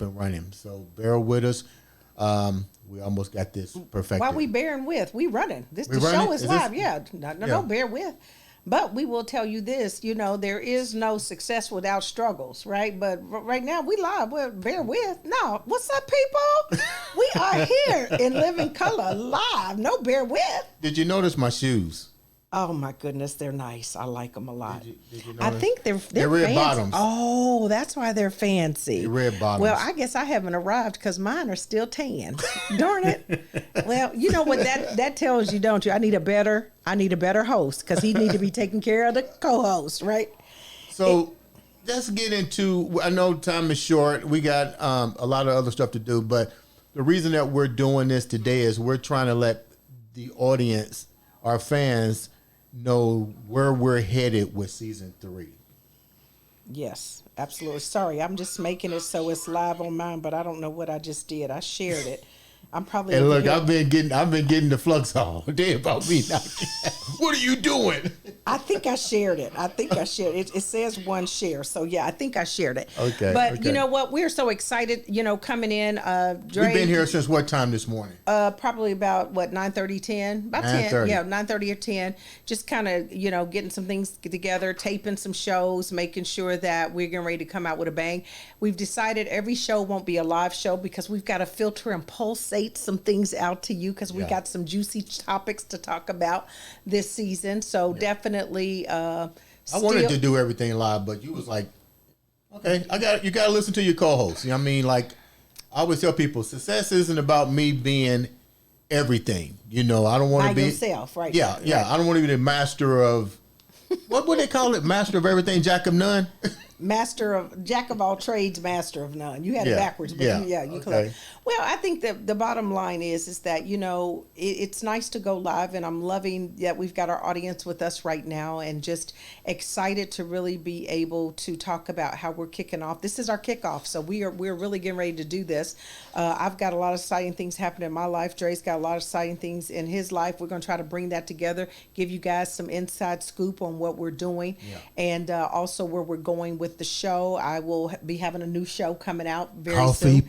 up and running. So bear with us. We almost got this perfected. While we bearing with, we running. The running? show is live. This? Yeah. No, bear with. But we will tell you this, there is no success without struggles, right? But right now we live. Well, bear with. No, what's up, people? We are here in living color live. No, bear with. Did you notice my shoes? Oh my goodness, they're nice. I like them a lot. Did you I think they're red fancy. bottoms. Oh, that's why they're fancy. They're red bottoms. Well, I guess I haven't arrived because mine are still tan. Darn it. Well, you know what that tells you, don't you? I need a better host because he need to be taking care of the co-host, right? So let's get into. I know time is short. We got a lot of other stuff to do, but the reason that we're doing this today is we're trying to let the audience, our fans, know where we're headed with season 3. Yes, absolutely. Sorry, I'm just making it so it's live on mine, but I don't know what I just did. I shared it. I'm probably. And look, I've been getting the flux all day about me now. What are you doing? I think I shared it. It says one share. So yeah, I think I shared it. Okay. But you know what? We're so excited, coming in. Dre, We've been here since what time this morning? Probably about 9:30, 10. About 10. Yeah, 9:30 or 10. Just kind of, getting some things together, taping some shows, making sure that we're getting ready to come out with a bang. We've decided every show won't be a live show because we've got to filter and pulsate some things out to you because we got some juicy topics to talk about this season. So definitely I wanted to do everything live, but you was like, okay, you got to listen to your co-host. You know what I mean? Like I always tell people, success isn't about me being everything. I don't want to be yourself, right? Yeah. I don't want to be the master of what would they call it? Master of everything, jack of none. Jack of all trades, master of none. You had it backwards, but you correct. Well, I think that the bottom line is that, it's nice to go live, and I'm loving that we've got our audience with us right now and just excited to really be able to talk about how we're kicking off. This is our kickoff, so we're really getting ready to do this. I've got a lot of exciting things happening in my life. Dre's got a lot of exciting things in his life. We're going to try to bring that together, give you guys some inside scoop on what we're doing and also where we're going with the show. I will be having a new show coming out very soon.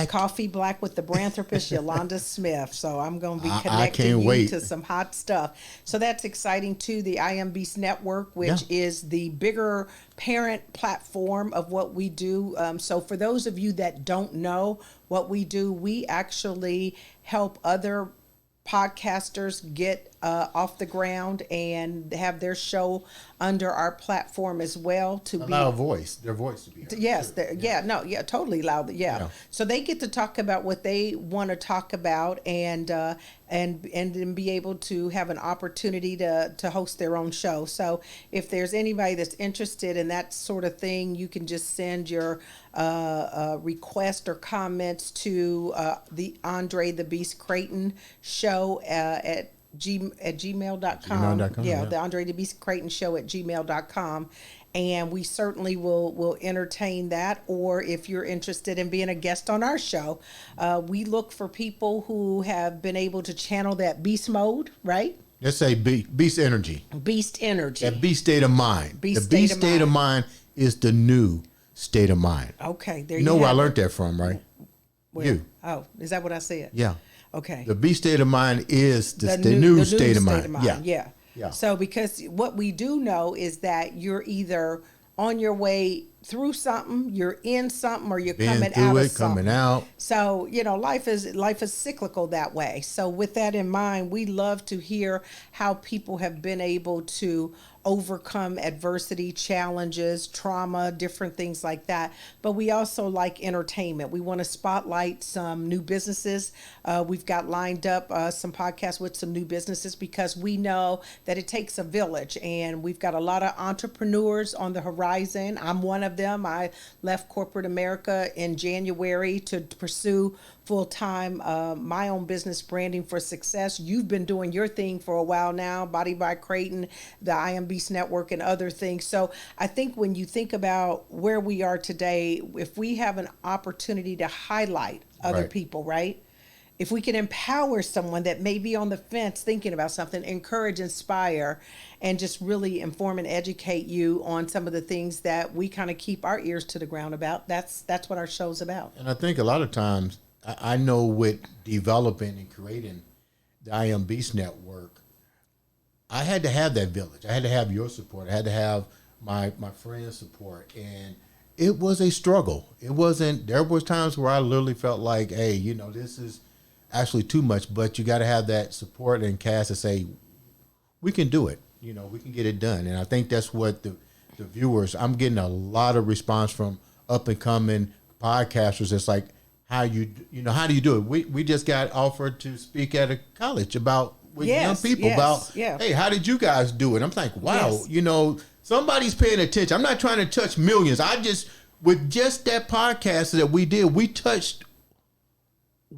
Coffee Black with the Branthropist Yolanda Smith. So I'm going to be connecting you to some hot stuff. So that's exciting too. The I Am Beast Network, which is the bigger parent platform of what we do. So for those of you that don't know what we do, we actually help other podcasters get off the ground and have their show under our platform as well to be their voice to be heard. Yes, totally loud. So they get to talk about what they want to talk about and then be able to have an opportunity to host their own show. So if there's anybody that's interested in that sort of thing, you can just send your request or comments to the Andre the Beast Crayton show at gmail.com. The Andre the Beast Crayton show at gmail.com. And we certainly will entertain that. Or if you're interested in being a guest on our show, we look for people who have been able to channel that beast mode, right? Let's say beast energy. Beast energy. That beast state of mind. The beast state of mind is the new state of mind. Okay, there you know where I learned that from, right? Well, you. Oh, is that what I said? Yeah. Okay. The beast state of mind is the new state of mind. Yeah. So because what we do know is that you're either on your way through something, you're in something, or you're coming out of something. Coming out. So, life is cyclical that way. So with that in mind, we love to hear how people have been able to overcome adversity, challenges, trauma, different things like that. But we also like entertainment. We want to spotlight some new businesses. We've got lined up some podcasts with some new businesses because we know that it takes a village, and we've got a lot of entrepreneurs on the horizon. I'm one of them. I left corporate America in January to pursue full-time my own business, Branding for Success. You've been doing your thing for a while now, Body by Crayton, the I Am Beast Network, and other things. So I think when you think about where we are today, if we have an opportunity to highlight other people, right? if we can empower someone that may be on the fence thinking about something, encourage, inspire, and just really inform and educate you on some of the things that we kind of keep our ears to the ground about. That's what our show's about. And I think a lot of times, I know with developing and creating the I Am Beast Network, I had to have that village. I had to have your support. I had to have my friends' support. And it was a struggle. There was times where I literally felt like, hey, this is actually too much, but you got to have that support and cast to say, we can do it. We can get it done. And I think that's what the viewers, I'm getting a lot of response from up and coming podcasters. It's like, how do you do it? We just got offered to speak at a college with young people about, hey, how did you guys do it? I'm like, wow, somebody's paying attention. I'm not trying to touch millions. With just that podcast that we did, we touched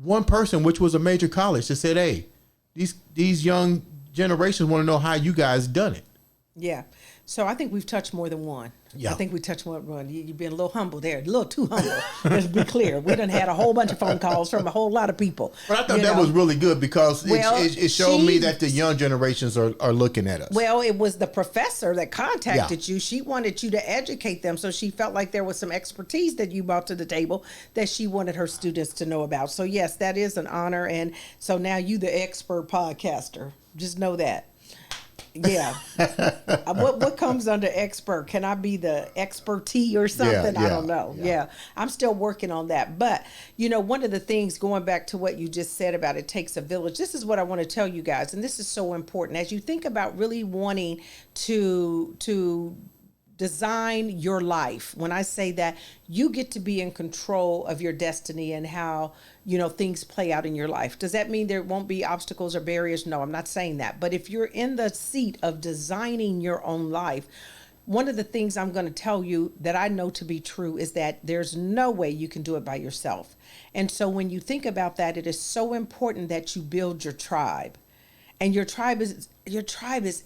one person, which was a major college, that said, hey, these young generations want to know how you guys done it. Yeah. So I think we've touched more than one. Yeah. I think we touched more than one. You've been a little humble there, a little too humble. Let's be clear. We done had a whole bunch of phone calls from a whole lot of people. But I thought that was really good because it showed me that the young generations are looking at us. Well, it was the professor that contacted you. She wanted you to educate them, so she felt like there was some expertise that you brought to the table that she wanted her students to know about. So yes, that is an honor. And so now you the expert podcaster. Just know that. Yeah. What comes under expert? Can I be the expertise or something? I don't know. Yeah. I'm still working on that. But, one of the things, going back to what you just said about it takes a village, this is what I want to tell you guys. And this is so important. As you think about really wanting to design your life, when I say that, you get to be in control of your destiny and how things play out in your life. Does that mean there won't be obstacles or barriers? No, I'm not saying that. But if you're in the seat of designing your own life, one of the things I'm going to tell you that I know to be true is that there's no way you can do it by yourself. And so when you think about that, it is so important that you build your tribe. And your tribe is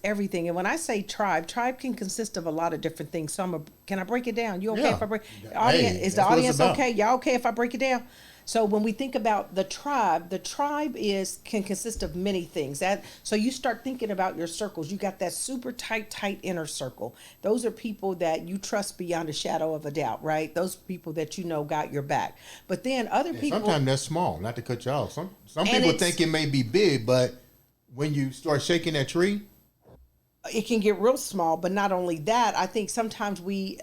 everything. And when I say tribe can consist of a lot of different things. So can I break it down? You okay if I break? Is the audience okay? Y'all okay if I break it down? So when we think about the tribe can consist of many things. So you start thinking about your circles. You got that super tight inner circle. Those are people that you trust beyond a shadow of a doubt, right? Those people that got your back. But then other people. Sometimes that's small. Not to cut you off. Some people think it may be big, but when you start shaking that tree, it can get real small. But not only that, I think sometimes we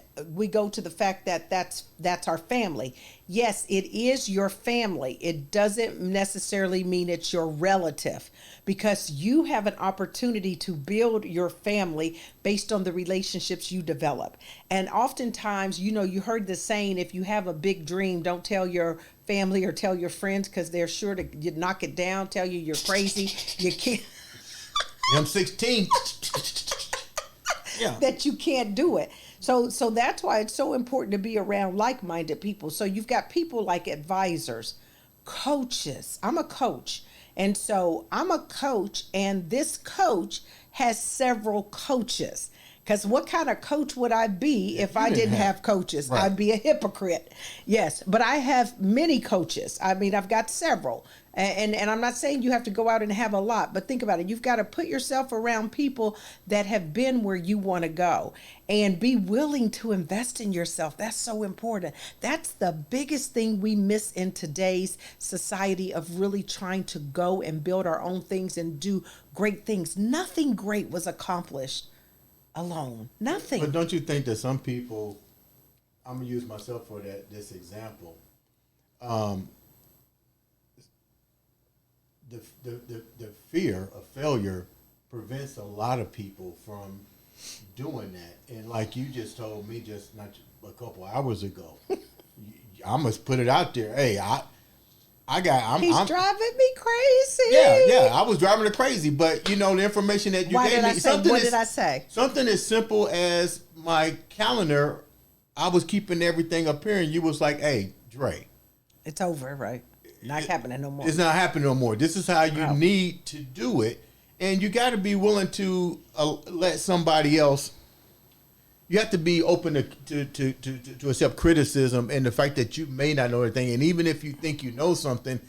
go to the fact that that's our family. Yes, it is your family. It doesn't necessarily mean it's your relative, because you have an opportunity to build your family based on the relationships you develop. And oftentimes, you heard the saying, if you have a big dream, don't tell your family or tell your friends, because they're sure to knock it down, tell you you're crazy. You can't. I'm 16. That you can't do it. So that's why it's so important to be around like-minded people. So you've got people like advisors, coaches. I'm a coach. And so I'm a coach, and this coach has several coaches. Because what kind of coach would I be if I didn't have coaches? Right. I'd be a hypocrite. Yes, but I have many coaches. I mean, I've got several. And I'm not saying you have to go out and have a lot, but think about it. You've got to put yourself around people that have been where you want to go and be willing to invest in yourself. That's so important. That's the biggest thing we miss in today's society of really trying to go and build our own things and do great things. Nothing great was accomplished alone. Nothing. But don't you think that some people, I'm going to use myself for this example, the fear of failure prevents a lot of people from doing that. And like you just told me just not a couple hours ago, I must put it out there. Hey, I'm driving me crazy. Yeah, I was driving her crazy, but the information that you gave me. What did I say? Something as simple as my calendar, I was keeping everything up here, and you was like, "Hey, Dre, it's over, right? Not happening no more. It's not happening no more. This is how you need to do it, and you got to be willing to let somebody else." You have to be open to accept criticism and the fact that you may not know everything. And even if you think you know something,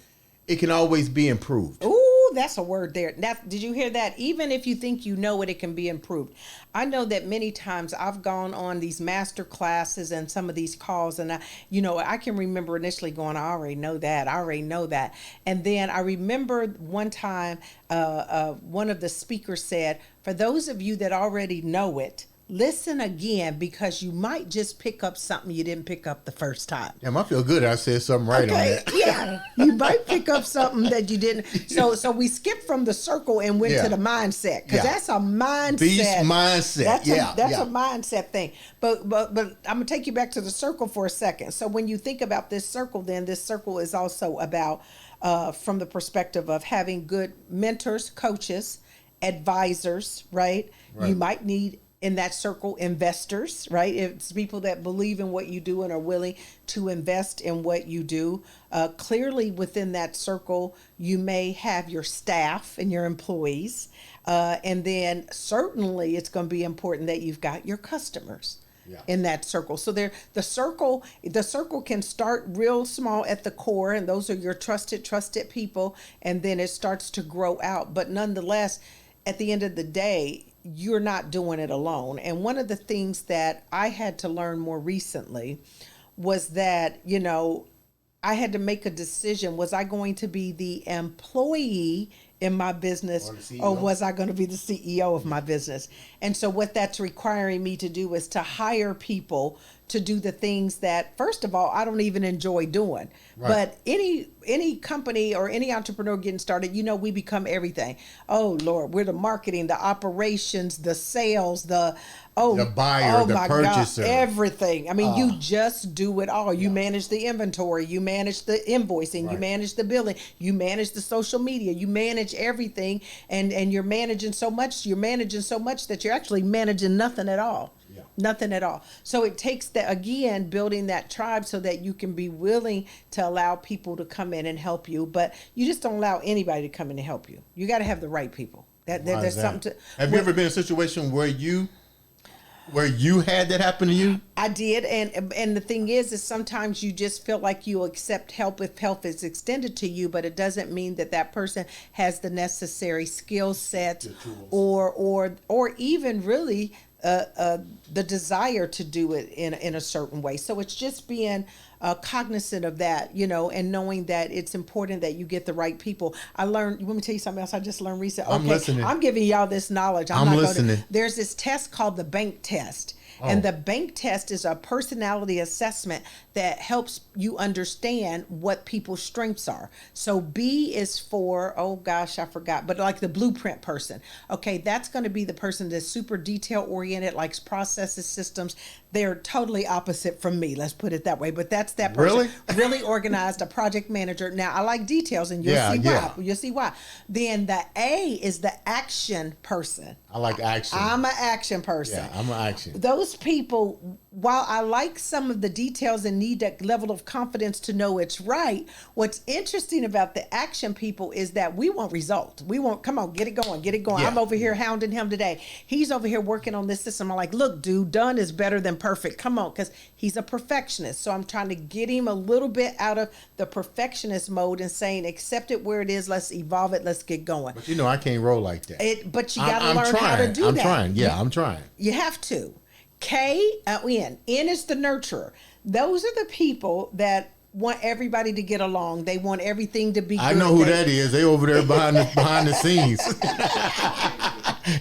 it can always be improved. Ooh, that's a word there. Did you hear that? Even if you think you know it, it can be improved. I know that many times I've gone on these master classes and some of these calls, and I can remember initially going, I already know that. And then I remember one time one of the speakers said, for those of you that already know it, listen again, because you might just pick up something you didn't pick up the first time. Damn, I feel good. I said something right on that. Yeah, you might pick up something that you didn't. So we skipped from the circle and went to the mindset, because that's a mindset. Beast mindset. That's a mindset thing. But I'm gonna take you back to the circle for a second. So when you think about this circle, then this circle is also about from the perspective of having good mentors, coaches, advisors, right? You might need in that circle investors, right? It's people that believe in what you do and are willing to invest in what you do. Clearly within that circle, you may have your staff and your employees. And then certainly it's going to be important that you've got your customers in that circle. So the circle can start real small at the core, and those are your trusted people. And then it starts to grow out. But nonetheless, at the end of the day, you're not doing it alone. And one of the things that I had to learn more recently was that, I had to make a decision. Was I going to be the employee in my business, or was I going to be the CEO of my business? And so what that's requiring me to do is to hire people to do the things that, first of all, I don't even enjoy doing. Right. But any company or any entrepreneur getting started, we become everything. Oh, Lord, we're the marketing, the operations, the sales, the buyer, the purchaser, God, everything. I mean, you just do it all. You manage the inventory, you manage the invoicing, you manage the billing, you manage the social media, you manage everything, and you're managing so much that you're actually managing nothing at all. Nothing at all. So it takes that, again, building that tribe so that you can be willing to allow people to come in and help you. But you just don't allow anybody to come in and help you. You got to have the right people. There's something to. Have you ever been in a situation where you had that happen to you? I did, and the thing is sometimes you just feel like you accept help if help is extended to you, but it doesn't mean that person has the necessary skill set or even really the desire to do it in a certain way. So it's just being cognizant of that, and knowing that it's important that you get the right people. Let me tell you something else I just learned recently. I'm listening. I'm giving y'all this knowledge. I'm listening. There's this test called the bank test. And the bank test is a personality assessment that helps you understand what people's strengths are. So B is for, oh gosh, I forgot, but like the blueprint person. Okay, that's going to be the person that's super detail oriented, likes processes, systems. They're totally opposite from me. Let's put it that way. But that's that person. Really organized, a project manager. Now, I like details, and you'll see why. You'll see why. Then the A is the action person. I like action. I'm an action person. Yeah, I'm an action. Those people, while I like some of the details and need that level of confidence to know it's right, what's interesting about the action people is that we want results. We want, come on, get it going. Yeah. I'm over here hounding him today. He's over here working on this system. I'm like, look, dude, done is better than perfect. Come on, because he's a perfectionist. So I'm trying to get him a little bit out of the perfectionist mode and saying, accept it where it is. Let's evolve it. Let's get going. But I can't roll like that. But you got to learn how to do that. I'm trying. Yeah, I'm trying. You have to. N is the nurturer. Those are the people that want everybody to get along. They want everything to be good. I know who that is. They over there behind the scenes.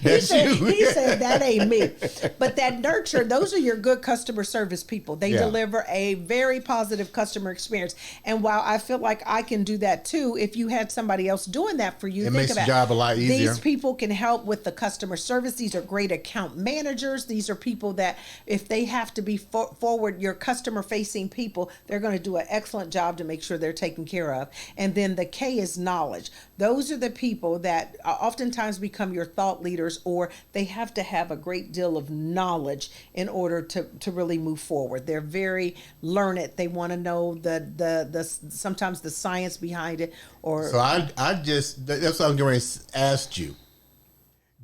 That's you. He said that ain't me. But that nurture, those are your good customer service people. They deliver a very positive customer experience. And while I feel like I can do that too, if you had somebody else doing that for you, it makes the job a lot easier. These people can help with the customer service. These are great account managers. These are people that if they have to be forward, your customer facing people, they're going to do an excellent job to make sure they're taken care of. And then the K is knowledge. Those are the people that oftentimes become your thought leaders, or they have to have a great deal of knowledge in order to really move forward. They're very learned. They want to know the sometimes the science behind it. Or so I just, that's what I'm going to ask you.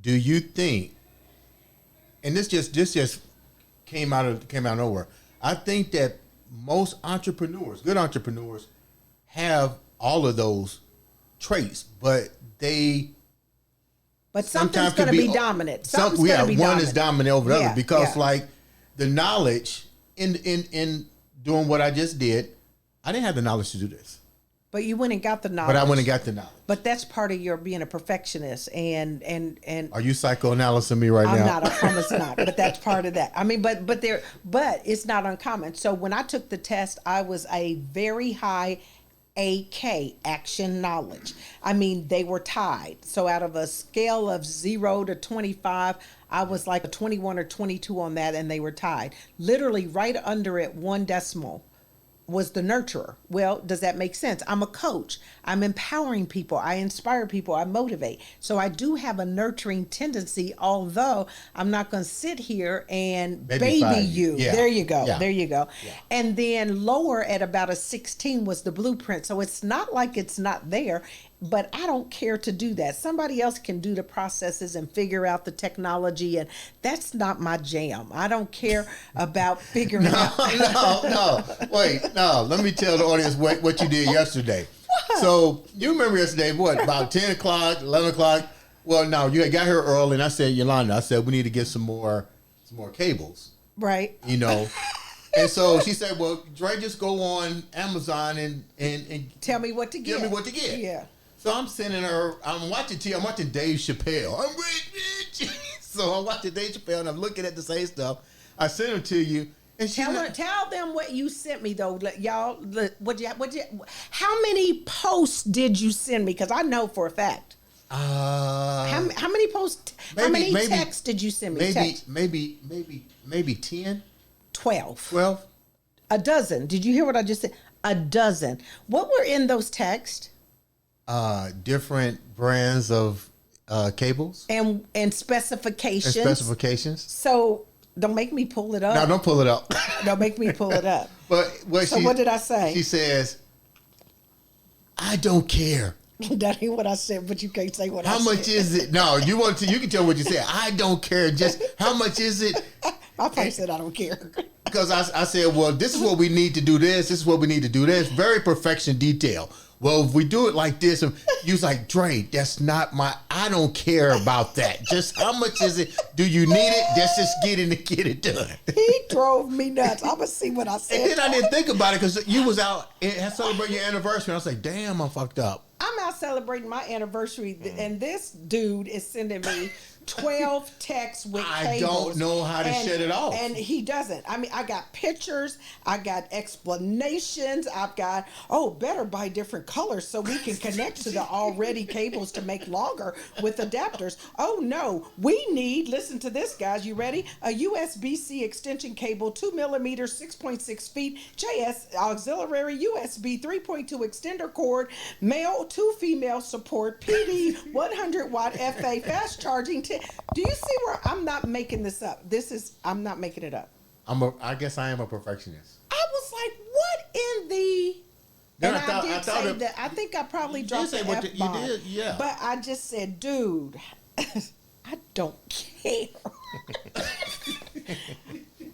Do you think, and this just came out of nowhere. I think that most entrepreneurs, good entrepreneurs, have all of those traits, but they. But something's going to be dominant. Something's going to be one dominant. is dominant over the other because, like, the knowledge in doing what I just did, I didn't have the knowledge to do this. But you went and got the knowledge. But I went and got the knowledge. But that's part of your being a perfectionist. And are you psychoanalyzing me right now? I'm not. I promise not. But that's part of that. I mean, but it's not uncommon. So when I took the test, I was a very high AK, action knowledge. I mean, they were tied. So out of a scale of 0 to 25, I was like a 21 or 22 on that, and they were tied. Literally right under it, 1 decimal was the nurturer. Well, does that make sense? I'm a coach. I'm empowering people. I inspire people. I motivate. So I do have a nurturing tendency, although I'm not going to sit here and baby you. Yeah. There you go. Yeah. There you go. Yeah. And then lower at about a 16 was the blueprint. So it's not like it's not there, but I don't care to do that. Somebody else can do the processes and figure out the technology, and that's not my jam. I don't care about figuring out. No. Wait, no. Let me tell the audience what you did yesterday. What? So you remember yesterday, what, about 10 o'clock, 11 o'clock? Well, no, you got here early, and I said, Yolanda, we need to get some more cables. Right. You know. And so she said, well, Dre, just go on Amazon and tell me what to get. Tell me what to get. Yeah. So I'm sending her, I'm watching Dave Chappelle. I'm rich. So I'm watching Dave Chappelle and I'm looking at the same stuff. I sent them to you. And tell them what you sent me though, y'all. How many posts did you send me? Because I know for a fact. How many posts? How many texts did you send me? Maybe 10. 12. 12. A dozen. Did you hear what I just said? A dozen. What were in those texts? Different brands of cables and specifications. So don't make me pull it up. No, don't pull it up. Don't make me pull it up. But what did I say? She says, "I don't care." That ain't what I said, but you can't say what I said. How much is it? No, you want to. You can tell what you said. I don't care. Just how much is it? I probably said I don't care. Because I said, well, this is what we need to do this. This is what we need to do this. Very perfection detail. Well, if we do it like this, you was like, Dre, that's not I don't care about that. Just how much is it? Do you need it? Let's just get it done. He drove me nuts. I'm going to see what I said. And then I didn't think about it because you was out celebrating your anniversary. I was like, damn, I'm fucked up. I'm out celebrating my anniversary, and this dude is sending me 12 texts with cables. I don't know how to shut it off. And he doesn't. I mean, I got pictures. I got explanations. I've got, better buy different colors so we can connect to the already cables to make longer with adapters. Oh, no. We need, listen to this, guys. You ready? A USB-C extension cable, 2 millimeters, 6.6 feet, JS auxiliary USB 3.2 extender cord, male to female support, PD 100 watt FA fast charging. Do you see where I'm not making this up? I'm not making it up. I guess I am a perfectionist. I was like, what in the... Then and I did say that. I think I probably dropped the F-bomb. You did, yeah. But I just said, dude, I don't care.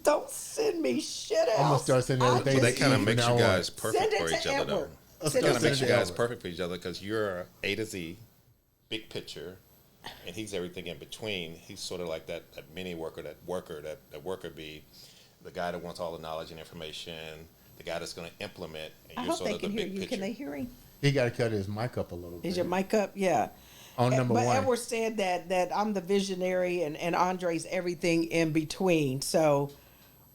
Don't send me shit else. I'm going to start sending everything. But that kind of makes you guys perfect for each other, though. It kind of makes you guys perfect for each other because you're A to Z, big picture, and he's everything in between. He's sort of like that mini worker, that worker bee, the guy that wants all the knowledge and information, the guy that's going to implement, and you're sort of the big picture. Can they hear him? He got to cut his mic up a little bit. Is your mic up? Yeah. On number one. But Edward said that I'm the visionary and Andre's everything in between. So,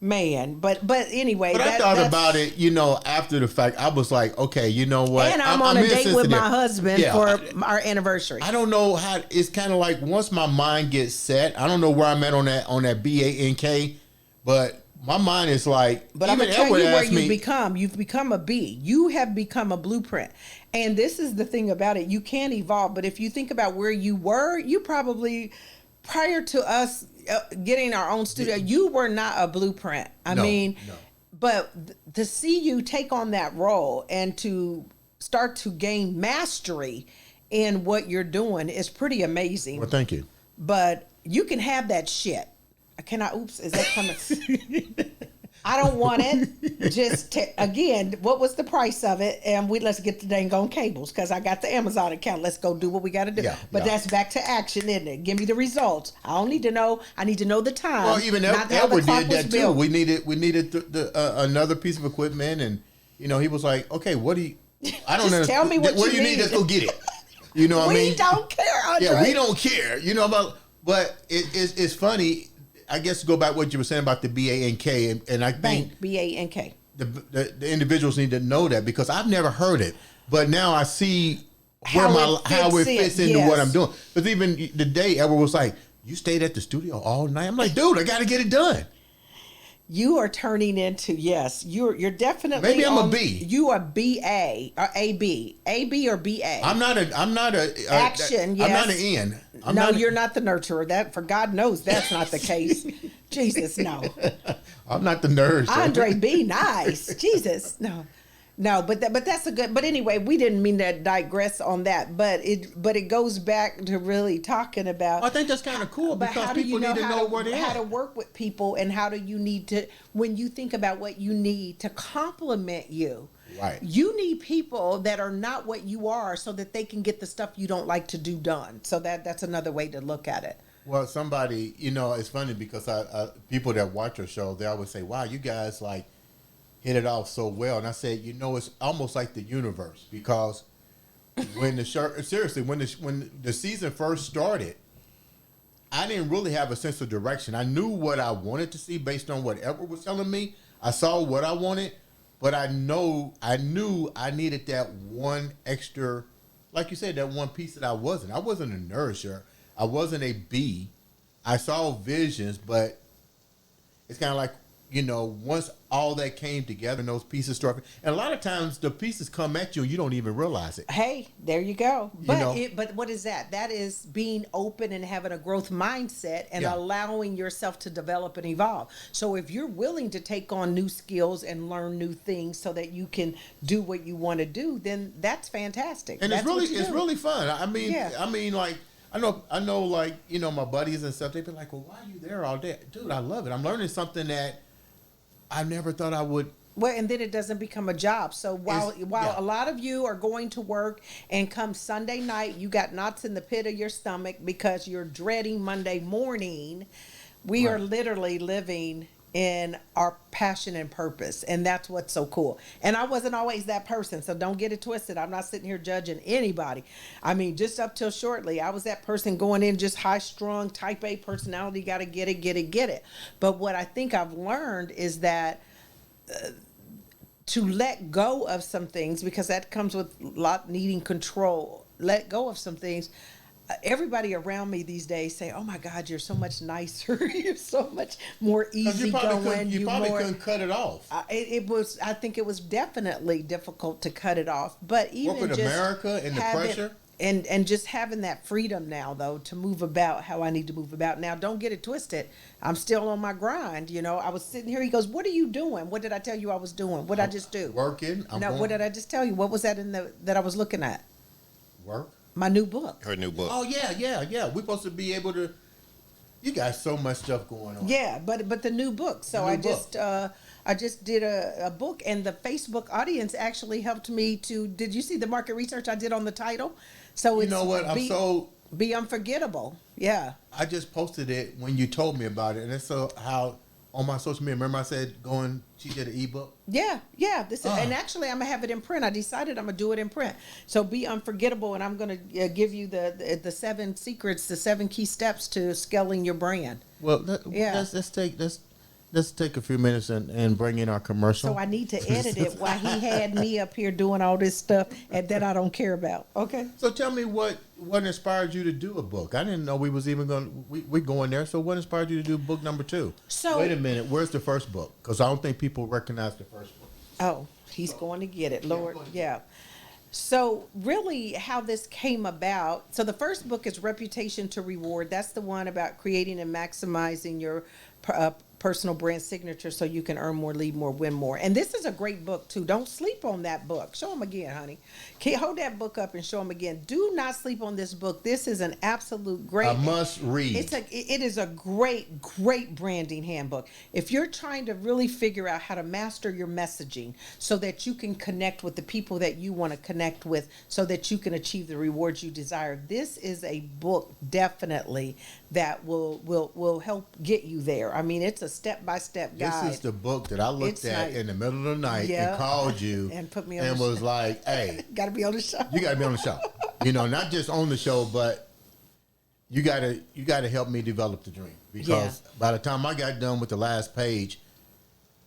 man. But anyway. But I thought about it, after the fact. I was like, okay, you know what? And I'm on a date with my husband for our anniversary. I don't know how. It's kind of like once my mind gets set, I don't know where I'm at on that BANK, but my mind is like. But I'm going to tell you where you've become. You've become a B. You have become a blueprint. And this is the thing about it. You can evolve. But if you think about where you were, you probably, prior to us getting our own studio, you were not a blueprint. I mean, but to see you take on that role and to start to gain mastery in what you're doing is pretty amazing. Well, thank you. But you can have that shit. Is that coming? I don't want it. Just again, what was the price of it? And let's get the dang on cables because I got the Amazon account. Let's go do what we got to do. But that's back to action, isn't it? Give me the results. I don't need to know. I need to know the time. Well, even Edward did that too. We needed another piece of equipment, and he was like, "Okay, what do you? I don't know. Tell me what you need. Let's go get it." You know what I mean? We don't care, Andre. Yeah, we don't care. But it's funny. I guess to go back to what you were saying about the BANK, and I think BANK. The individuals need to know that because I've never heard it, but now I see how it fits into what I'm doing. Because even the day Edward was like, "You stayed at the studio all night." I'm like, "Dude, I got to get it done." You are turning into you're definitely maybe I'm a B. You are BA or AB or BA. I'm not a action. I'm not an N. You're not the nurturer. That for God knows that's not the case. Jesus, no. I'm not the nerd. Andre, be nice. Jesus, no, but that's a good. But anyway, we didn't mean to digress on that. But it goes back to really talking about. I think that's kind of cool because people need to know where they're how to work with people and how do you need to when you think about what you need to complement you. Right. You need people that are not what you are so that they can get the stuff you don't like to do done. So that's another way to look at it. Well, somebody, it's funny because people that watch our show, they always say, "Wow, you guys like hit it off so well." And I said, it's almost like the universe because when the season first started, I didn't really have a sense of direction. I knew what I wanted to see based on what Edward was telling me. I saw what I wanted, but I knew I needed that one extra, like you said, that one piece that I wasn't. I wasn't a nourisher. I wasn't a B. I saw visions, but it's kind of like, once all that came together and those pieces started, and a lot of times the pieces come at you and you don't even realize it. Hey, there you go. But what is that? That is being open and having a growth mindset and allowing yourself to develop and evolve. So if you're willing to take on new skills and learn new things so that you can do what you want to do, then that's fantastic. And that's it's really fun. I mean, like, I know, like, my buddies and stuff, they'd be like, "Well, why are you there all day?" Dude, I love it. I'm learning something that I never thought I would. Well, and then it doesn't become a job. So while a lot of you are going to work and come Sunday night, you got knots in the pit of your stomach because you're dreading Monday morning, we are literally living in our passion and purpose. And that's what's so cool. And I wasn't always that person, so don't get it twisted. I'm not sitting here judging anybody. I mean, just up till shortly, I was that person going in just high-strung, type A personality, got to get it. But what I think I've learned is that to let go of some things, because that comes with needing control, let go of some things. Everybody around me these days say, "Oh my God, you're so much nicer. You're so much more easygoing." You probably couldn't cut it off. I think it was definitely difficult to cut it off. But even with just America and the pressure. And just having that freedom now, though, to move about how I need to move about. Now, don't get it twisted. I'm still on my grind. I was sitting here. He goes, "What are you doing? What did I tell you I was doing? What did I just do?" Working. What did I just tell you? What was that that I was looking at? Work. My new book. Her new book. Oh, yeah. We're supposed to be able to. You got so much stuff going on. Yeah, but the new book. So I just did a book, and the Facebook audience actually helped me to. Did you see the market research I did on the title? So you know what? Be unforgettable. Yeah. I just posted it when you told me about it, and it's how on my social media. Remember I said she did an ebook? Yeah. And actually I'm gonna have it in print. I decided I'm gonna do it in print. So Be Unforgettable, and I'm gonna give you the 7 secrets, the 7 key steps to scaling your brand. Well, let's take a few minutes and bring in our commercial. So I need to edit it while he had me up here doing all this stuff and that I don't care about. Okay. So tell me what inspired you to do a book? I didn't know we was even we're going there. So what inspired you to do book number 2? So wait a minute, where's the first book? Because I don't think people recognize the first book. Oh, he's going to get it, Lord. Yeah. So really how this came about, so the first book is Reputation to Reward. That's the one about creating and maximizing your personal brand signature so you can earn more, lead more, win more. And this is a great book too. Don't sleep on that book. Show them again, honey. Hold that book up and show them again. Do not sleep on this book. This is an absolute great. A must read. It is a great branding handbook. If you're trying to really figure out how to master your messaging so that you can connect with the people that you want to connect with so that you can achieve the rewards you desire, this is a book definitely that will help get you there. I mean, it's a step-by-step guide. This is the book that I looked at in the middle of the night and called you and put me on and was like, hey, gotta be on the show. You gotta be on the show. You know, not just on the show, but you gotta help me develop the dream. Because by the time I got done with the last page,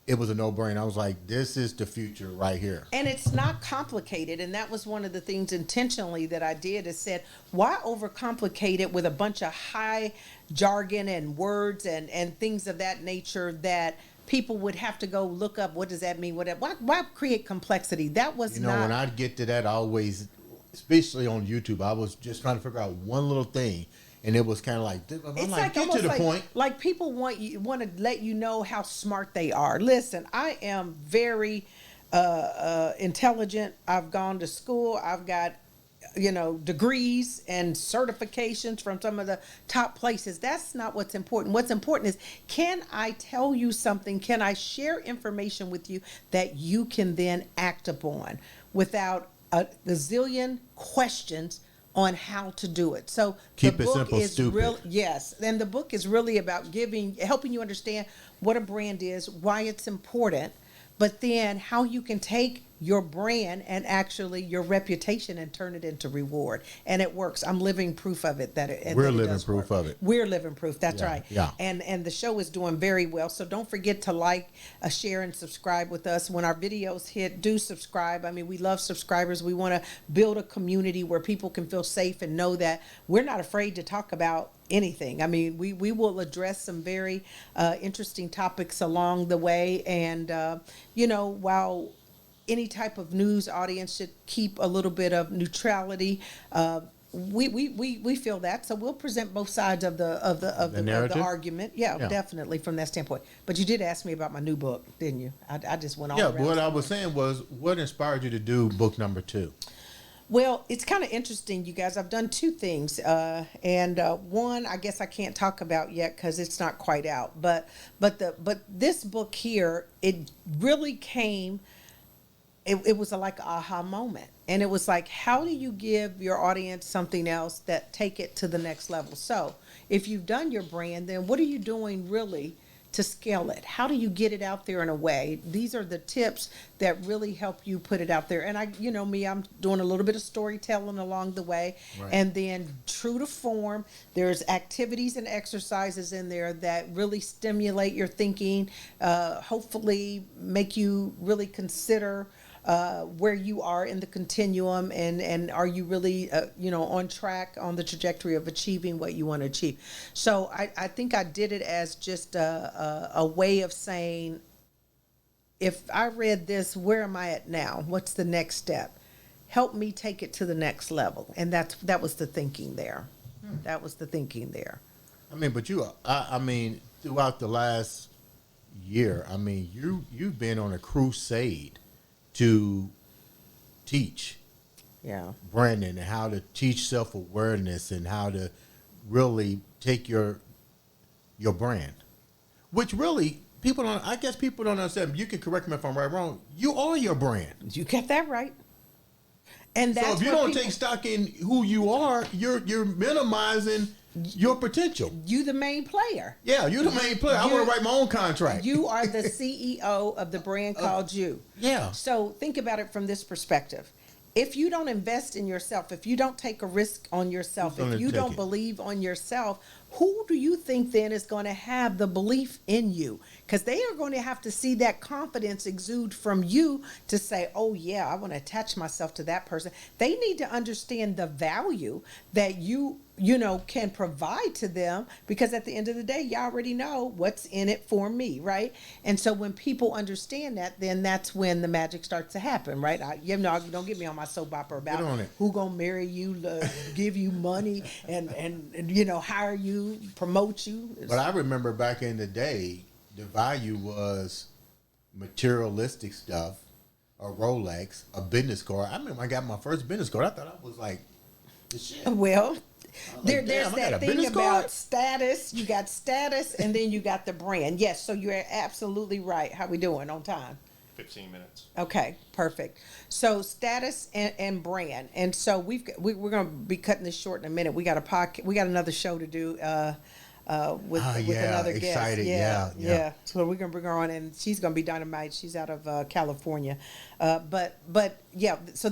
it was a no-brainer. I was like, this is the future right here. And it's not complicated. And that was one of the things intentionally that I did, is said, why overcomplicate it with a bunch of high jargon and words and things of that nature that people would have to go look up, what does that mean? Why create complexity? That was not... when I get to that, I always, especially on YouTube, I was just trying to figure out one little thing. And it was kind of like, I'm like, get to the point. Like people want to let you know how smart they are. Listen, I am very intelligent. I've gone to school. I've got, degrees and certifications from some of the top places. That's not what's important. What's important is, can I tell you something? Can I share information with you that you can then act upon without a zillion questions on how to do it? So keep the it book simple, is stupid. Yes, and the book is really about helping you understand what a brand is, why it's important, but then how you can take your brand and actually your reputation and turn it into reward. And it works. I'm living proof of it. We're living proof of it. We're living proof. That's right. Yeah. And the show is doing very well. So don't forget to like, share, and subscribe with us. When our videos hit, do subscribe. I mean, we love subscribers. We want to build a community where people can feel safe and know that we're not afraid to talk about anything. I mean, we will address some very interesting topics along the way. And, while any type of news audience should keep a little bit of neutrality, we feel that. So we'll present both sides of the argument. Yeah, definitely from that standpoint. But you did ask me about my new book, didn't you? I just went on. Yeah, but what I was saying was, what inspired you to do book number 2? Well, it's kind of interesting, you guys. I've done 2 things, and one I guess I can't talk about yet because it's not quite out. But this book here, it really came. It was like an aha moment, and it was like, how do you give your audience something else that take it to the next level? So, if you've done your brand, then what are you doing really to scale it? How do you get it out there in a way? These are the tips that really help you put it out there. And I'm doing a little bit of storytelling along the way. Right. And then true to form, there's activities and exercises in there that really stimulate your thinking, hopefully make you really consider where you are in the continuum, and are you really on track, on the trajectory of achieving what you want to achieve. So I think I did it as just a way of saying, if I read this, where am I at now? What's the next step? Help me take it to the next level. And that was the thinking there. That was the thinking there. I mean, but throughout the last year, you've been on a crusade to teach branding and how to teach self-awareness and how to really take your brand, which really people don't understand. You can correct me if I'm right or wrong. You are your brand. You get that right. And that's so if you don't take stock in who you are, you're minimizing your potential. You the main player. Yeah, you the main player. I want to write my own contract. You are the CEO of the brand called you. Yeah. So think about it from this perspective. If you don't invest in yourself, if you don't take a risk on yourself, if you don't believe on yourself, who do you think then is going to have the belief in you? Because they are going to have to see that confidence exude from you to say, oh yeah, I want to attach myself to that person. They need to understand the value that you can provide to them, because at the end of the day, you already know what's in it for me, right? And so when people understand that, then that's when the magic starts to happen, right? Don't get me on my soap opera about who gonna marry you, give you money, and hire you, promote you. But I remember back in the day, the value was materialistic stuff, a Rolex, a business card. I remember I got my first business card. I thought I was like the shit. Well, Damn, there's I got that a thing business about card? status. You got status, and then you got the brand. Yes, so you're absolutely right. How we doing on time? 15 minutes. Okay, perfect. So status and brand, and so we're going to be cutting this short in a minute. We got a podcast. We got another show to do with another guest. Excited. Yeah. So we're going to bring her on, and she's going to be dynamite. She's out of California, but yeah. So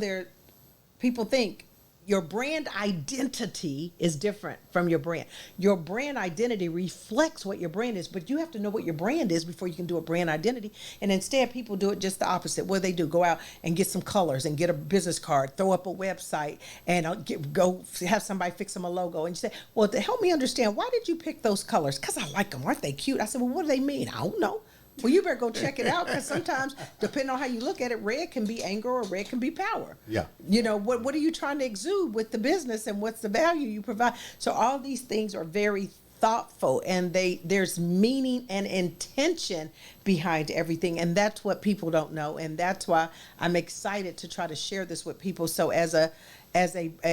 people think your brand identity is different from your brand. Your brand identity reflects what your brand is, but you have to know what your brand is before you can do a brand identity. And instead, people do it just the opposite. What do they do? Go out and get some colors and get a business card, throw up a website, and go have somebody fix them a logo. And you say, well, to help me understand, why did you pick those colors? Because I like them. Aren't they cute? I said, well, what do they mean? I don't know. Well, you better go check it out, because sometimes, depending on how you look at it, red can be anger or red can be power. Yeah. You know, what are you trying to exude with the business, and what's the value you provide? So all these things are very thoughtful, and there's meaning and intention behind everything, and that's what people don't know, and that's why I'm excited to try to share this with people. So as a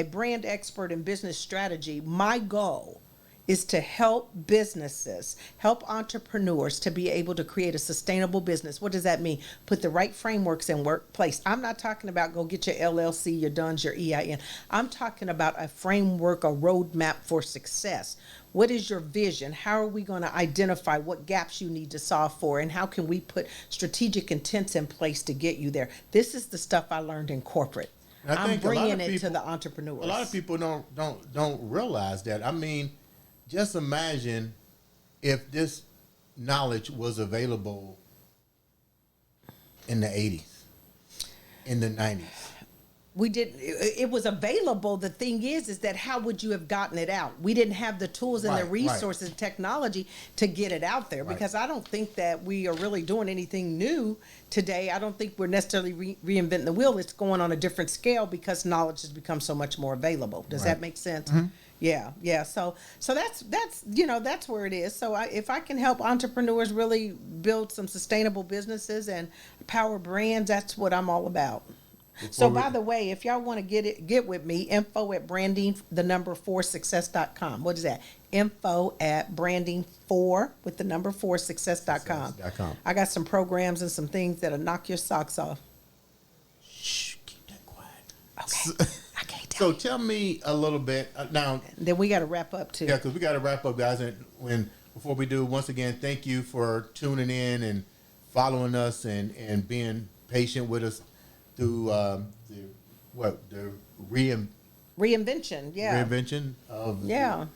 brand expert in business strategy, my goal is to help businesses, help entrepreneurs to be able to create a sustainable business. What does that mean? Put the right frameworks in workplace. I'm not talking about go get your LLC, your DUNS, your EIN. I'm talking about a framework, a roadmap for success. What is your vision? How are we going to identify what gaps you need to solve for? And how can we put strategic intents in place to get you there? This is the stuff I learned in corporate. I'm bringing it to the entrepreneurs. A lot of people don't realize that. I mean, just imagine if this knowledge was available in the 80s, in the 90s. It was available. The thing is that how would you have gotten it out? We didn't have the tools and the resources and technology to get it out there, because I don't think that we are really doing anything new today. I don't think we're necessarily reinventing the wheel. It's going on a different scale because knowledge has become so much more available. Does that make sense? Mm-hmm. Yeah. So that's where it is. So if I can help entrepreneurs really build some sustainable businesses and power brands, that's what I'm all about. So by the way, if y'all want to get with me, info@branding4success.com. What is that? info@branding4success.com. I got some programs and some things that'll knock your socks off. Shh, keep that quiet. Okay. I can't tell. So tell me a little bit now. Then we got to wrap up too. Yeah, because we got to wrap up, guys. And before we do, once again, thank you for tuning in and following us and being patient with us through the reinvention. Yeah. Reinvention of the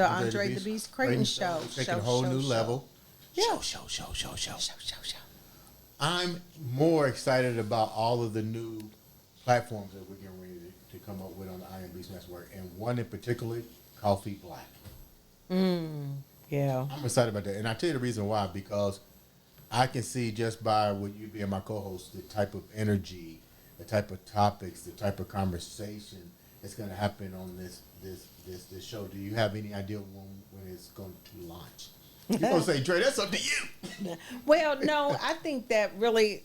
Andre the Beast Crayton show. Taking a whole new level. Yeah. Show. I'm more excited about all of the new platforms that we're getting ready to come up with on the Iron Beast Network, and one in particular, Coffee Black. Yeah. I'm excited about that, and I'll tell you the reason why, because I can see just by with you being my co-host, the type of energy, the type of topics, the type of conversation that's going to happen on this show. Do you have any idea when it's going to launch? You're going to say, Dre, that's up to you. Well, no, I think that really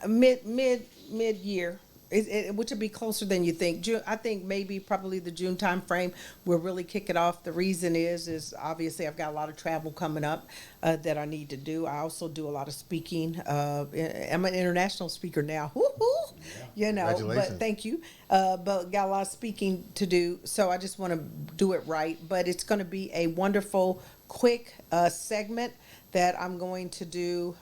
mid-year, which would be closer than you think. June, I think probably the June time frame will really kick it off. The reason is obviously I've got a lot of travel coming up that I need to do. I also do a lot of speaking. I'm an international speaker now. Woo-hoo! Yeah, but thank you. But got a lot of speaking to do, so I just want to do it right. But it's going to be a wonderful, quick segment that I'm going to do.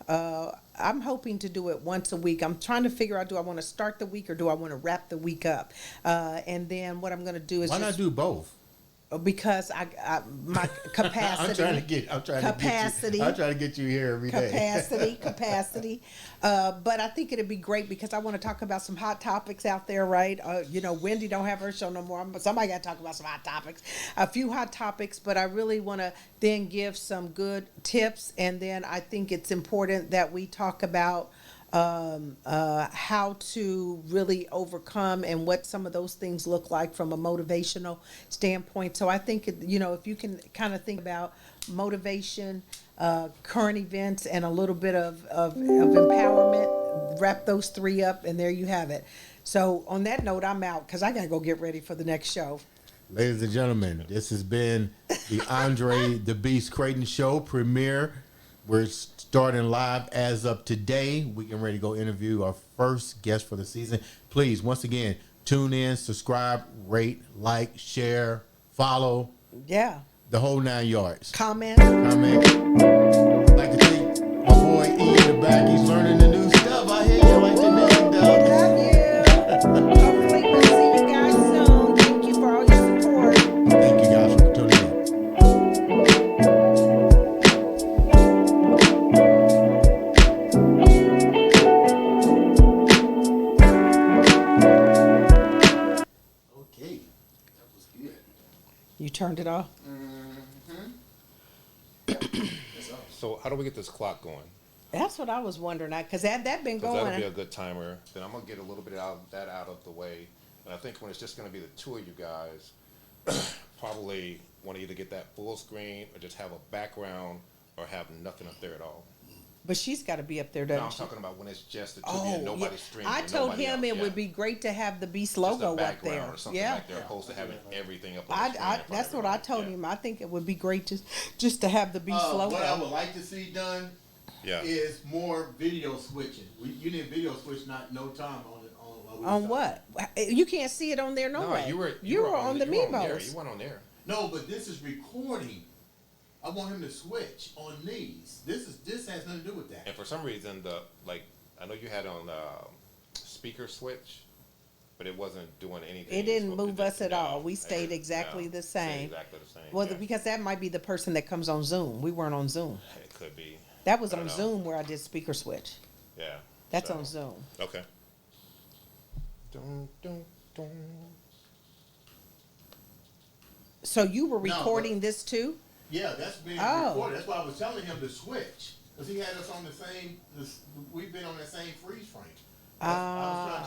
I'm hoping to do it once a week. I'm trying to figure out, do I want to start the week or do I want to wrap the week up? And then what I'm going to do is why not do both? Because my capacity. I'm trying to get you here every day. Capacity. But I think it'd be great because I want to talk about some hot topics out there, right? Wendy don't have her show no more, but somebody got to talk about some hot topics. A few hot topics, but I really want to then give some good tips, and then I think it's important that we talk about how to really overcome and what some of those things look like from a motivational standpoint. So I think, if you can kind of think about motivation, current events, and a little bit of empowerment, wrap those three up, and there you have it. So on that note, I'm out because I got to go get ready for the next show. Ladies and gentlemen, this has been the Andre the Beast Crayton Show premiere. We're starting live as of today. We getting ready to go interview our first guest for the season. Please, once again, tune in, subscribe, rate, like, share, follow. Yeah. The whole 9 yards. Comment. I'd like to thank my boy E in the back. He's learning the new stuff. I hear you like the name, dog. Love you. Hopefully we'll see you guys soon. Thank you for all your support. Thank you guys for tuning in. Okay, that was good. You turned it off? So how do we get this clock going? That's what I was wondering. Because that been Because going. that'll be a good timer. Then I'm gonna get a little bit of that out of the way. And I think when it's just gonna be the two of you guys, probably want to either get that full screen or just have a background or have nothing up there at all. But she's got to be up there, No, doesn't I'm she? talking about when it's just the two of you and nobody's streaming. I told nobody him else, it would be great to have the Beast logo just a up there. background or something Yeah. like there, opposed to having everything up on the screen. in front That's of what I everybody. told him. I think it would be great just to have the Beast logo. What I would like to see done is more video switching. You didn't video switch no time on it. On what? You can't see it on there no way. You were on the you were on there. Memos. You went on there. No, but this is recording. I want him to switch on these. This has nothing to do with that. And for some reason, I know you had on speaker switch, but it wasn't doing anything. It didn't move us at all. We stayed exactly the same. Stayed exactly the same. Well, yeah. because that might be the person that comes on Zoom. We weren't on Zoom. It could be. That was I don't on know. Zoom where I did speaker switch. Yeah. That's so, on Zoom. Okay. Dun, dun, dun. So you were No, recording this too? Yeah, that's being Oh. recorded. That's why I was telling him to switch. Because he had us on the same, we've been on the same freeze frame. I was trying to